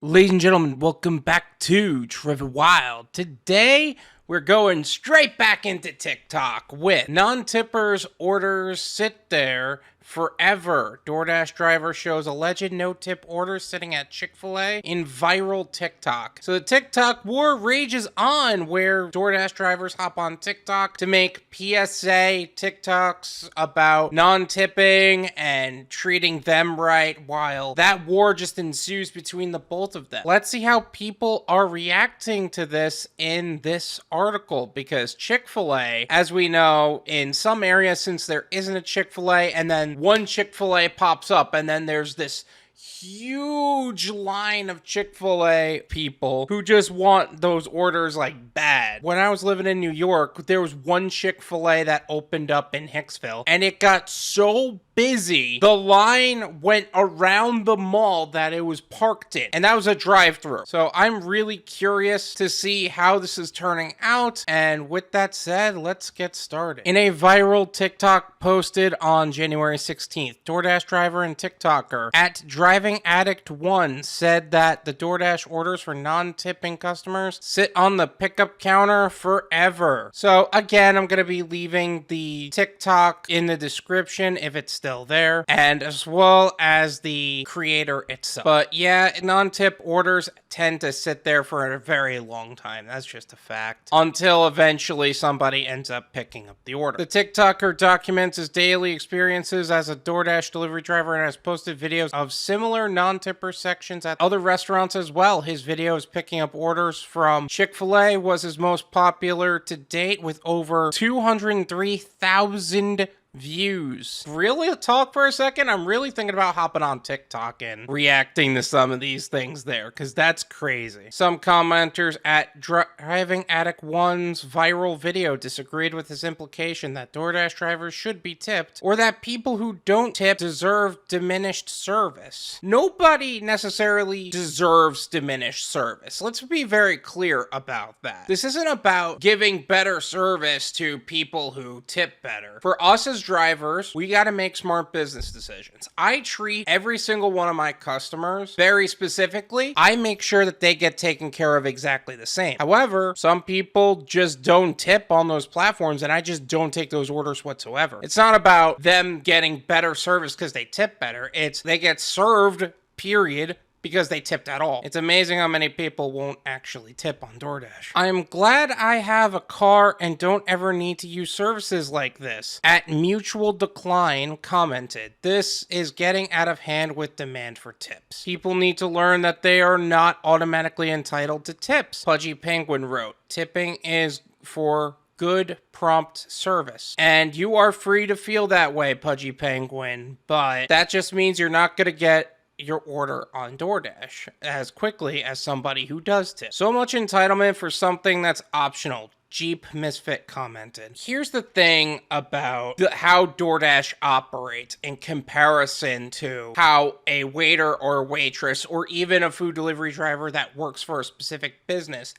Ladies and gentlemen, welcome back to Trivia Wild. Today, we're going straight back into TikTok with non-tippers orders sit there forever. Doordash driver shows alleged no-tip orders sitting at Chick-fil-A in viral TikTok. So the TikTok war rages on, where Doordash drivers hop on TikTok to make PSA TikToks about non-tipping and treating them right, while that war just ensues between the both of them. Let's see how people are reacting to this in this article, because Chick-fil-A, as we know, in some areas, since there isn't a Chick-fil-A, and then one Chick-fil-A pops up, and then there's this huge line of Chick-fil-A people who just want those orders like bad. When I was living in New York, there was one Chick-fil-A that opened up in Hicksville, and it got so busy, the line went around the mall that it was parked in, and that was a drive-through. So I'm really curious to see how this is turning out, and with that said, let's get started. In a viral TikTok posted on January 16th, DoorDash driver and TikToker at Driving Addict 1 said that the DoorDash orders for non-tipping customers sit on the pickup counter forever. So again, I'm going to be leaving the TikTok in the description if it's still there, and as well as the creator itself. But yeah, non-tip orders tend to sit there for a very long time. That's just a fact. Until eventually somebody ends up picking up the order. The TikToker documents his daily experiences as a DoorDash delivery driver and has posted videos of similar non-tipper sections at other restaurants as well. His videos picking up orders from Chick-fil-A was his most popular to date, with over 203,000 views. Really? Talk for a second? I'm really thinking about hopping on TikTok and reacting to some of these things there, because that's crazy. Some commenters at Driving Addict 1's viral video disagreed with his implication that DoorDash drivers should be tipped, or that people who don't tip deserve diminished service. Nobody necessarily deserves diminished service. Let's be very clear about that. This isn't about giving better service to people who tip better. For us as drivers, we got to make smart business decisions. I treat every single one of my customers very specifically. I make sure that they get taken care of exactly the same. However, some people just don't tip on those platforms, and I just don't take those orders whatsoever. It's not about them getting better service because they tip better. It's they get served, period, because they tipped at all. It's amazing how many people won't actually tip on DoorDash. I'm glad I have a car and don't ever need to use services like this. At Mutual Decline commented, this is getting out of hand with demand for tips. People need to learn that they are not automatically entitled to tips. Pudgy Penguin wrote, tipping is for good, prompt service. And you are free to feel that way, Pudgy Penguin, but that just means you're not gonna get your order on DoorDash as quickly as somebody who does tip. So much entitlement for something that's optional, Jeep Misfit commented. Here's the thing about how DoorDash operates in comparison to how a waiter or waitress or even a food delivery driver that works for a specific business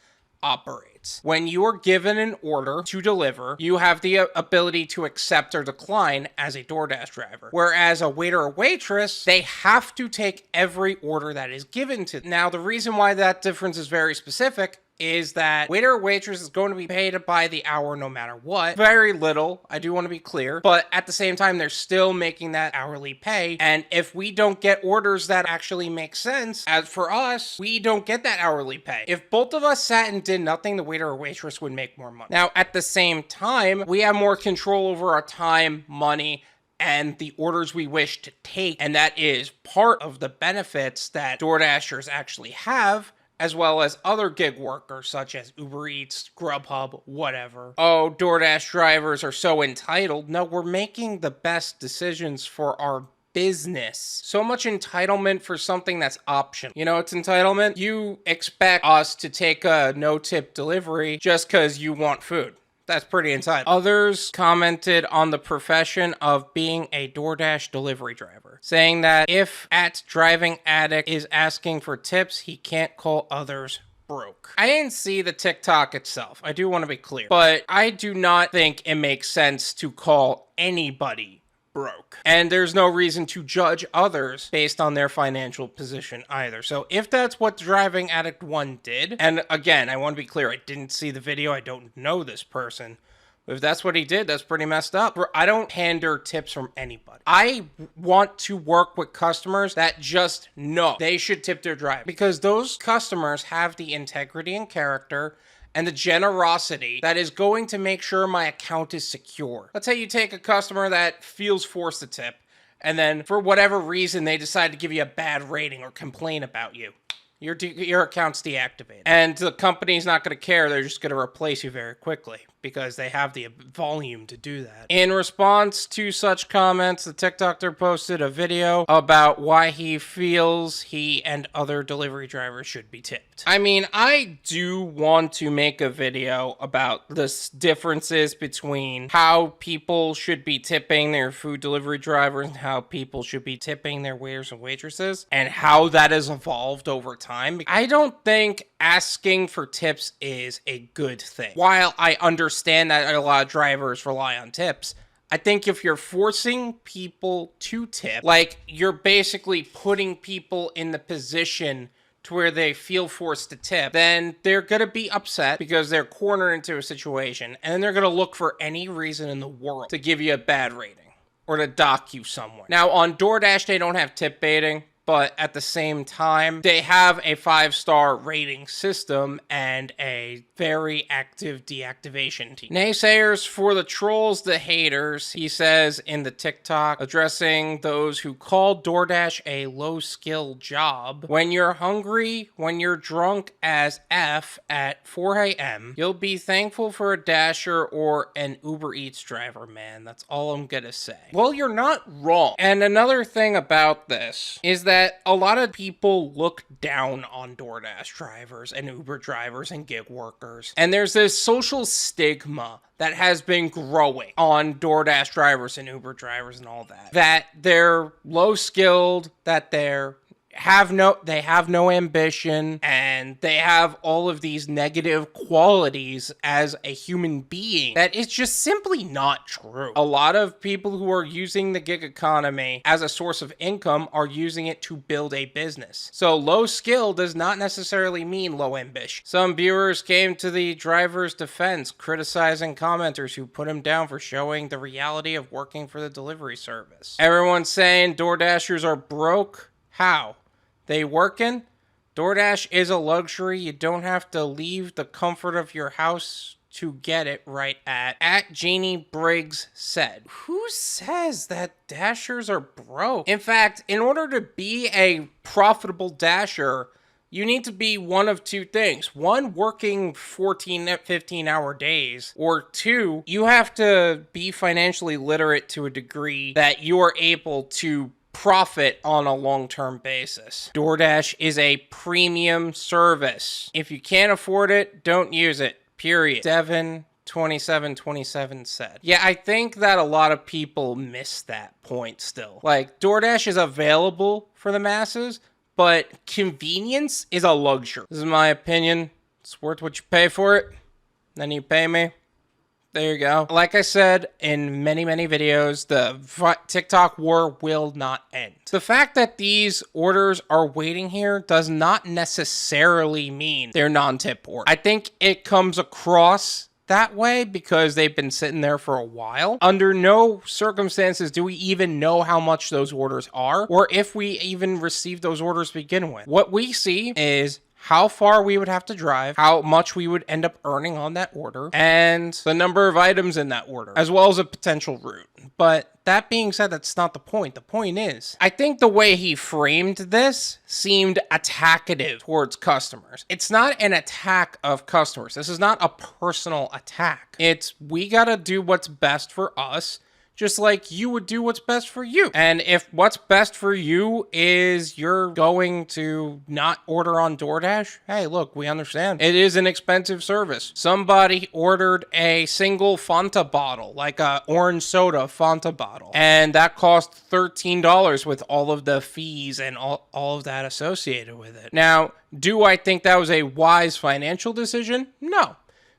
operates. When you are given an order to deliver, you have the ability to accept or decline as a DoorDash driver. Whereas a waiter or waitress, they have to take every order that is given to them. Now, the reason why that difference is very specific is that waiter or waitress is going to be paid by the hour no matter what. Very little, I do want to be clear, but at the same time, they're still making that hourly pay. And if we don't get orders that actually make sense, as for us, we don't get that hourly pay. If both of us sat and did nothing, the waiter or waitress would make more money. Now, at the same time, we have more control over our time, money, and the orders we wish to take. And that is part of the benefits that DoorDashers actually have, as well as other gig workers such as Uber Eats, Grubhub, whatever. Oh, DoorDash drivers are so entitled. No, we're making the best decisions for our business. So much entitlement for something that's optional. You know, it's entitlement. You expect us to take a no-tip delivery just because you want food. That's pretty entitled. Others commented on the profession of being a DoorDash delivery driver, saying that if at Driving Addict is asking for tips, he can't call others broke. I didn't see the TikTok itself. I do want to be clear, but I do not think it makes sense to call anybody broke. And there's no reason to judge others based on their financial position either. So if that's what Driving Addict 1 did, and again, I want to be clear, I didn't see the video, I don't know this person. If that's what he did, that's pretty messed up. I don't pander tips from anybody. I want to work with customers that just know they should tip their driver, because those customers have the integrity and character and the generosity that is going to make sure my account is secure. Let's say you take a customer that feels forced to tip, and then for whatever reason, they decide to give you a bad rating or complain about you. Your account's deactivated. And the company's not going to care. They're just going to replace you very quickly because they have the volume to do that. In response to such comments, the TikToker posted a video about why he feels he and other delivery drivers should be tipped. I mean, I do want to make a video about the differences between how people should be tipping their food delivery drivers and how people should be tipping their waiters and waitresses, and how that has evolved over time. I don't think asking for tips is a good thing. While I understand that a lot of drivers rely on tips, I think if you're forcing people to tip, like you're basically putting people in the position to where they feel forced to tip, then they're going to be upset because they're cornered into a situation, and then they're going to look for any reason in the world to give you a bad rating or to dock you somewhere. Now, on DoorDash, they don't have tip baiting, but at the same time, they have a 5-star rating system and a very active deactivation team. Naysayers for the trolls, the haters, he says in the TikTok, addressing those who call DoorDash a low-skill job. When you're hungry, when you're drunk as F at 4 a.m., you'll be thankful for a Dasher or an Uber Eats driver, man. That's all I'm gonna say. Well, you're not wrong. And another thing about this is that a lot of people look down on DoorDash drivers and Uber drivers and gig workers. And there's this social stigma that has been growing on DoorDash drivers and Uber drivers and all that. That they're low skilled, that they have no ambition, and they have all of these negative qualities as a human being. That is just simply not true. A lot of people who are using the gig economy as a source of income are using it to build a business. So low skill does not necessarily mean low ambition. Some viewers came to the driver's defense, criticizing commenters who put him down for showing the reality of working for the delivery service. Everyone's saying DoorDashers are broke. How? They working? DoorDash is a luxury. You don't have to leave the comfort of your house to get it, right at Jeannie Briggs said. Who says that Dashers are broke? In fact, in order to be a profitable Dasher, you need to be one of two things. One, working 14, 15-hour days. Or two, you have to be financially literate to a degree that you are able to profit on a long-term basis. DoorDash is a premium service. If you can't afford it, don't use it. Period. 2727 said. Yeah, I think that a lot of people miss that point still. Like, DoorDash is available for the masses, but convenience is a luxury. This is my opinion. It's worth what you pay for it. Then you pay me. There you go. Like I said in many, many videos, the TikTok war will not end. The fact that these orders are waiting here does not necessarily mean they're non-tip orders. I think it comes across that way because they've been sitting there for a while. Under no circumstances do we even know how much those orders are, or if we even receive those orders to begin with. What we see is how far we would have to drive, how much we would end up earning on that order, and the number of items in that order, as well as a potential route. But that being said, that's not the point. The point is, I think the way he framed this seemed attackative towards customers. It's not an attack of customers. This is not a personal attack. It's, we gotta do what's best for us, just like you would do what's best for you. And if what's best for you is you're going to not order on DoorDash, hey, look, we understand. It is an expensive service. Somebody ordered a single Fanta bottle, like a orange soda Fanta bottle, and that cost $13 with all of the fees and all of that associated with it. Now, do I think that was a wise financial decision? No.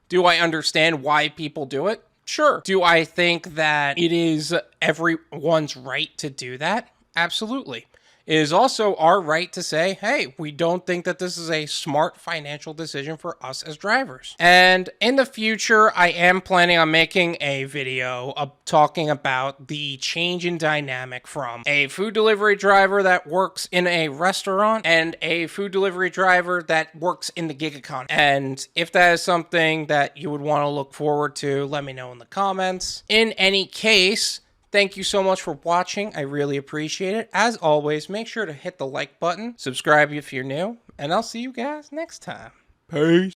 Do I understand why people do it? Sure. Do I think that it is everyone's right to do that? Absolutely. It is also our right to say, hey, we don't think that this is a smart financial decision for us as drivers. And in the future, I am planning on making a video of talking about the change in dynamic from a food delivery driver that works in a restaurant and a food delivery driver that works in the gig economy. And if that is something that you would want to look forward to, let me know in the comments. In any case, thank you so much for watching. I really appreciate it. As always, make sure to hit the like button, subscribe if you're new, and I'll see you guys next time. Peace.